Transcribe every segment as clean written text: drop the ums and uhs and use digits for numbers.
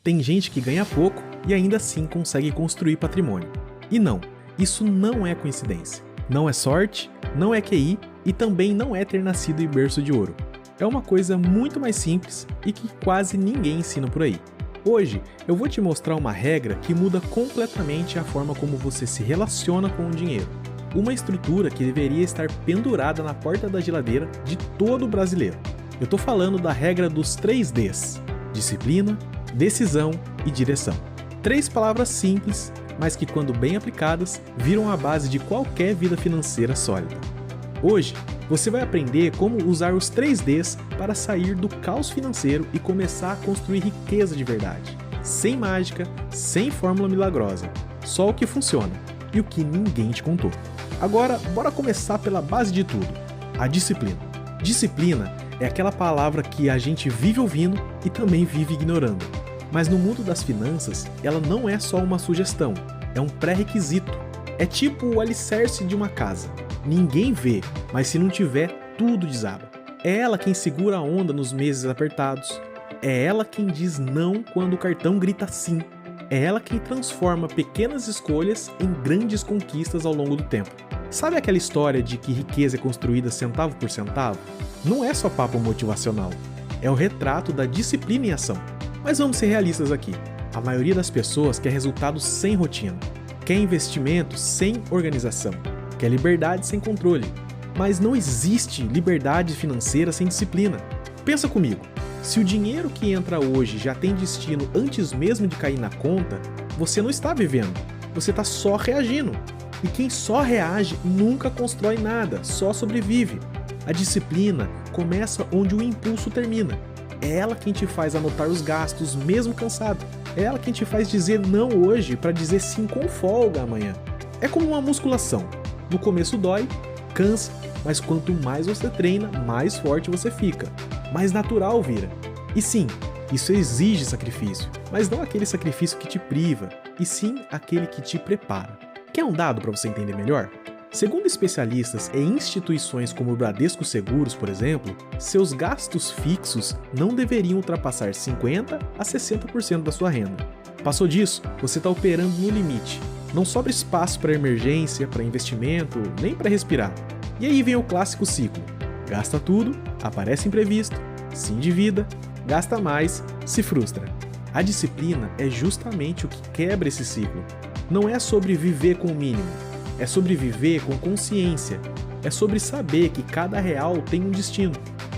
Tem gente que ganha pouco e ainda assim consegue construir patrimônio. E não, isso não é coincidência. Não é sorte, não é QI e também não é ter nascido em berço de ouro. É uma coisa muito mais simples e que quase ninguém ensina por aí. Hoje eu vou te mostrar uma regra que muda completamente a forma como você se relaciona com o dinheiro. Uma estrutura que deveria estar pendurada na porta da geladeira de todo brasileiro. Eu tô falando da regra dos 3 Ds: disciplina, decisão e direção. 3 palavras simples, mas que quando bem aplicadas, viram a base de qualquer vida financeira sólida. Hoje, você vai aprender como usar os 3 Ds para sair do caos financeiro e começar a construir riqueza de verdade. Sem mágica, sem fórmula milagrosa, só o que funciona e o que ninguém te contou. Agora, bora começar pela base de tudo, a disciplina. Disciplina é aquela palavra que a gente vive ouvindo e também vive ignorando. Mas no mundo das finanças, ela não é só uma sugestão, é um pré-requisito. É tipo o alicerce de uma casa. Ninguém vê, mas se não tiver, tudo desaba. É ela quem segura a onda nos meses apertados. É ela quem diz não quando o cartão grita sim. É ela quem transforma pequenas escolhas em grandes conquistas ao longo do tempo. Sabe aquela história de que riqueza é construída centavo por centavo? Não é só papo motivacional, é o retrato da disciplina em ação. Mas vamos ser realistas aqui. A maioria das pessoas quer resultados sem rotina, quer investimento sem organização, quer liberdade sem controle. Mas não existe liberdade financeira sem disciplina. Pensa comigo, se o dinheiro que entra hoje já tem destino antes mesmo de cair na conta, você não está vivendo, você está só reagindo. E quem só reage nunca constrói nada, só sobrevive. A disciplina começa onde o impulso termina. É ela quem te faz anotar os gastos mesmo cansado. É ela quem te faz dizer não hoje para dizer sim com folga amanhã. É como uma musculação. No começo dói, cansa, mas quanto mais você treina, mais forte você fica. Mais natural vira. E sim, isso exige sacrifício, mas não aquele sacrifício que te priva, e sim aquele que te prepara. Quer um dado para você entender melhor? Segundo especialistas e instituições como o Bradesco Seguros, por exemplo, seus gastos fixos não deveriam ultrapassar 50% a 60% da sua renda. Passou disso, você está operando no limite. Não sobra espaço para emergência, para investimento, nem para respirar. E aí vem o clássico ciclo. Gasta tudo, aparece imprevisto, se endivida, gasta mais, se frustra. A disciplina é justamente o que quebra esse ciclo. Não é sobre viver com o mínimo, é sobre viver com consciência, é sobre saber que cada real tem um destino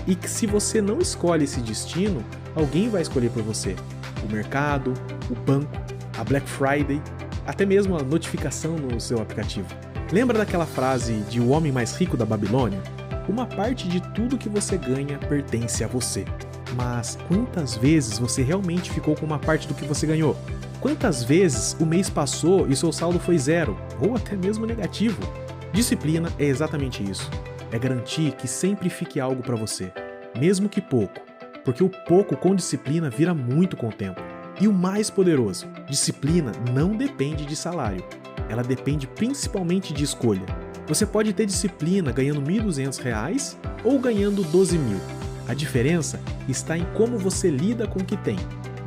e que se você não escolhe esse destino, alguém vai escolher por você. O mercado, o banco, a Black Friday, até mesmo a notificação no seu aplicativo. Lembra daquela frase de O Homem Mais Rico da Babilônia? Uma parte de tudo que você ganha pertence a você. Mas quantas vezes você realmente ficou com uma parte do que você ganhou? Quantas vezes o mês passou e seu saldo foi 0, ou até mesmo negativo? Disciplina é exatamente isso. É garantir que sempre fique algo para você, mesmo que pouco, porque o pouco com disciplina vira muito com o tempo. E o mais poderoso, disciplina não depende de salário, ela depende principalmente de escolha. Você pode ter disciplina ganhando R$ 1.200 ou ganhando 12 mil. A diferença está em como você lida com o que tem,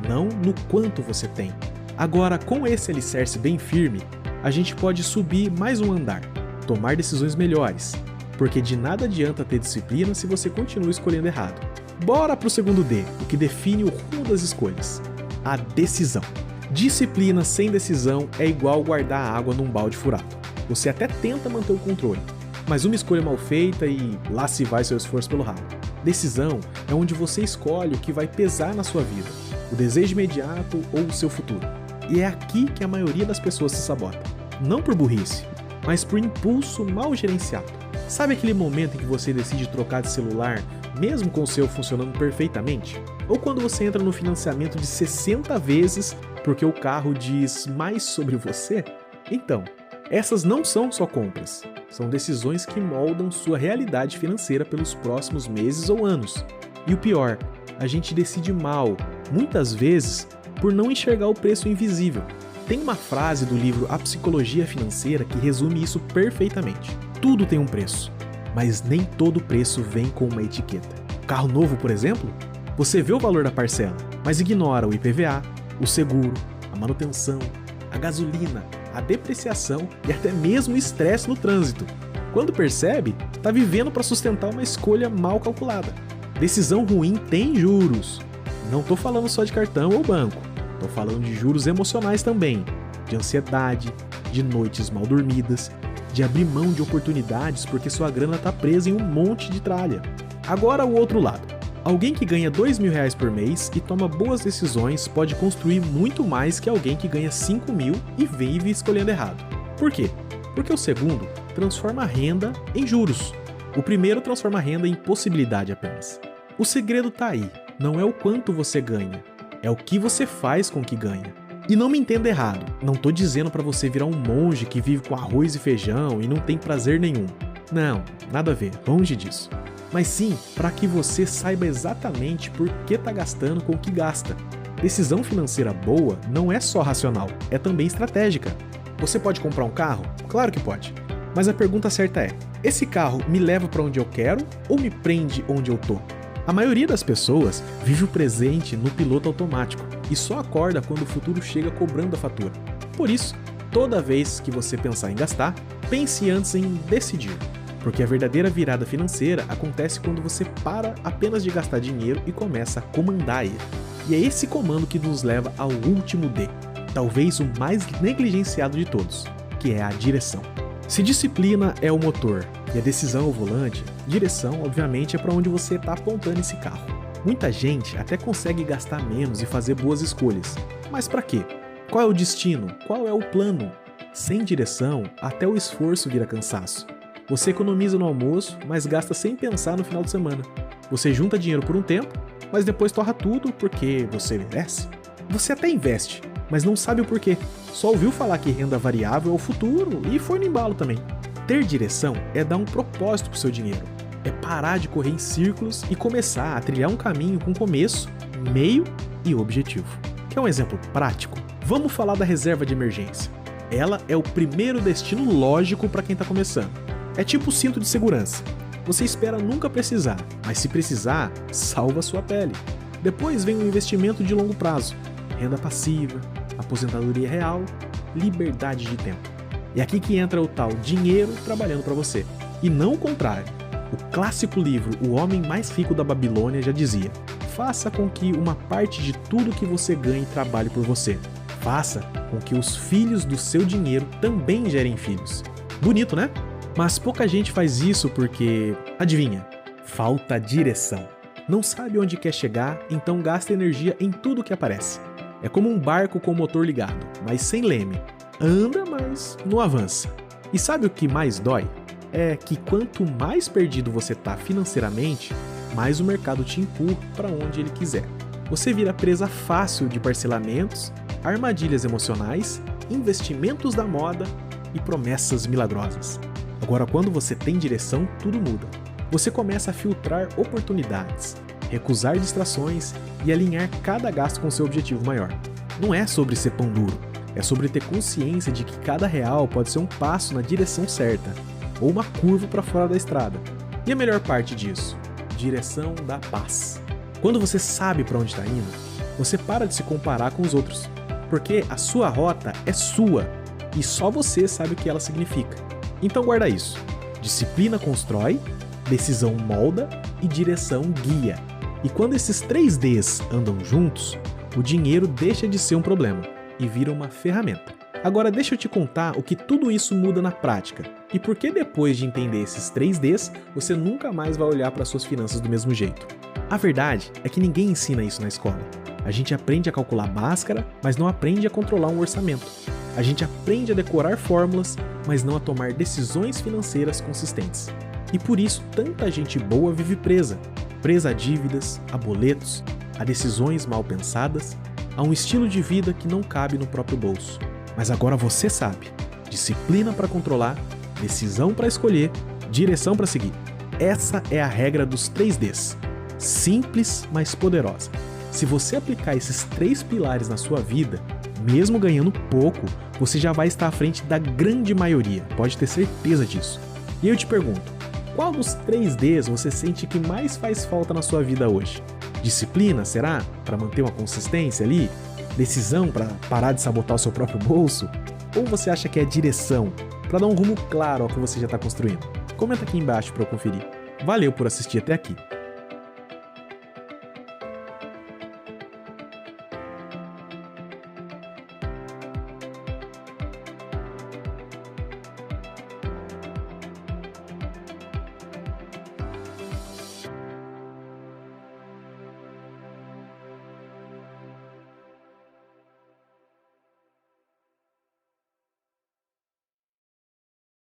não no quanto você tem. Agora, com esse alicerce bem firme, a gente pode subir mais um andar, tomar decisões melhores, porque de nada adianta ter disciplina se você continua escolhendo errado. Bora pro segundo D, o que define o rumo das escolhas: a decisão. Disciplina sem decisão é igual guardar água num balde furado. Você até tenta manter o controle, mas uma escolha mal feita e lá se vai seu esforço pelo ralo. Decisão é onde você escolhe o que vai pesar na sua vida, o desejo imediato ou o seu futuro. E é aqui que a maioria das pessoas se sabota. Não por burrice, mas por impulso mal gerenciado. Sabe aquele momento em que você decide trocar de celular, mesmo com o seu funcionando perfeitamente? Ou quando você entra no financiamento de 60 vezes porque o carro diz mais sobre você? Então, essas não são só compras, são decisões que moldam sua realidade financeira pelos próximos meses ou anos. E o pior, a gente decide mal, muitas vezes, por não enxergar o preço invisível. Tem uma frase do livro A Psicologia Financeira que resume isso perfeitamente. Tudo tem um preço, mas nem todo preço vem com uma etiqueta. Carro novo, por exemplo? Você vê o valor da parcela, mas ignora o IPVA, O seguro, a manutenção, a gasolina, a depreciação e até mesmo o estresse no trânsito. Quando percebe, está vivendo para sustentar uma escolha mal calculada. Decisão ruim tem juros. Não estou falando só de cartão ou banco. Estou falando de juros emocionais também, de ansiedade, de noites mal dormidas, de abrir mão de oportunidades porque sua grana está presa em um monte de tralha. Agora o outro lado. Alguém que ganha R$2.000 por mês e toma boas decisões pode construir muito mais que alguém que ganha 5.000 e vive escolhendo errado. Por quê? Porque o segundo transforma a renda em juros. O primeiro transforma a renda em possibilidade apenas. O segredo tá aí. Não é o quanto você ganha, é o que você faz com o que ganha. E não me entenda errado, não tô dizendo para você virar um monge que vive com arroz e feijão e não tem prazer nenhum. Não, nada a ver, longe disso. Mas sim para que você saiba exatamente por que tá gastando com o que gasta. Decisão financeira boa não é só racional, é também estratégica. Você pode comprar um carro? Claro que pode. Mas a pergunta certa é: esse carro me leva para onde eu quero ou me prende onde eu tô? A maioria das pessoas vive o presente no piloto automático e só acorda quando o futuro chega cobrando a fatura. Por isso, toda vez que você pensar em gastar, pense antes em decidir. Porque a verdadeira virada financeira acontece quando você para apenas de gastar dinheiro e começa a comandar ele. E é esse comando que nos leva ao último D, talvez o mais negligenciado de todos, que é a direção. Se disciplina é o motor e a decisão é o volante, direção, obviamente, é para onde você está apontando esse carro. Muita gente até consegue gastar menos e fazer boas escolhas. Mas para quê? Qual é o destino? Qual é o plano? Sem direção, até o esforço vira cansaço. Você economiza no almoço, mas gasta sem pensar no final de semana. Você junta dinheiro por um tempo, mas depois torra tudo porque você merece. Você até investe, mas não sabe o porquê. Só ouviu falar que renda variável é o futuro e foi no embalo também. Ter direção é dar um propósito pro seu dinheiro. É parar de correr em círculos e começar a trilhar um caminho com começo, meio e objetivo. Quer um exemplo prático? Vamos falar da reserva de emergência. Ela é o primeiro destino lógico para quem está começando. É tipo o cinto de segurança. Você espera nunca precisar, mas se precisar, salva a sua pele. Depois vem um investimento de longo prazo, renda passiva, aposentadoria real, liberdade de tempo. É aqui que entra o tal dinheiro trabalhando para você. E não o contrário. O clássico livro O Homem Mais Rico da Babilônia já dizia: faça com que uma parte de tudo que você ganhe trabalhe por você. Faça com que os filhos do seu dinheiro também gerem filhos. Bonito, né? Mas pouca gente faz isso porque, adivinha, falta direção. Não sabe onde quer chegar, então gasta energia em tudo que aparece. É como um barco com o motor ligado, mas sem leme. Anda, mas não avança. E sabe o que mais dói? É que quanto mais perdido você tá financeiramente, mais o mercado te empurra para onde ele quiser. Você vira presa fácil de parcelamentos, armadilhas emocionais, investimentos da moda e promessas milagrosas. Agora, quando você tem direção, tudo muda. Você começa a filtrar oportunidades, recusar distrações e alinhar cada gasto com seu objetivo maior. Não é sobre ser pão duro, é sobre ter consciência de que cada real pode ser um passo na direção certa, ou uma curva para fora da estrada. E a melhor parte disso? Direção da paz. Quando você sabe para onde está indo, você para de se comparar com os outros, porque a sua rota é sua e só você sabe o que ela significa. Então guarda isso. Disciplina constrói, decisão molda e direção guia. E quando esses 3 Ds andam juntos, o dinheiro deixa de ser um problema e vira uma ferramenta. Agora deixa eu te contar o que tudo isso muda na prática e por que depois de entender esses 3 Ds, você nunca mais vai olhar para suas finanças do mesmo jeito. A verdade é que ninguém ensina isso na escola. A gente aprende a calcular máscara, mas não aprende a controlar um orçamento. A gente aprende a decorar fórmulas, mas não a tomar decisões financeiras consistentes. E por isso tanta gente boa vive presa a dívidas, a boletos, a decisões mal pensadas, a um estilo de vida que não cabe no próprio bolso. Mas agora você sabe: disciplina para controlar, decisão para escolher, direção para seguir. Essa é a regra dos 3 Ds. Simples, mas poderosa. Se você aplicar esses 3 pilares na sua vida, mesmo ganhando pouco, você já vai estar à frente da grande maioria, pode ter certeza disso. E eu te pergunto, qual dos 3 Ds você sente que mais faz falta na sua vida hoje? Disciplina, será? Para manter uma consistência ali? Decisão para parar de sabotar o seu próprio bolso? Ou você acha que é direção para dar um rumo claro ao que você já está construindo? Comenta aqui embaixo para eu conferir. Valeu por assistir até aqui.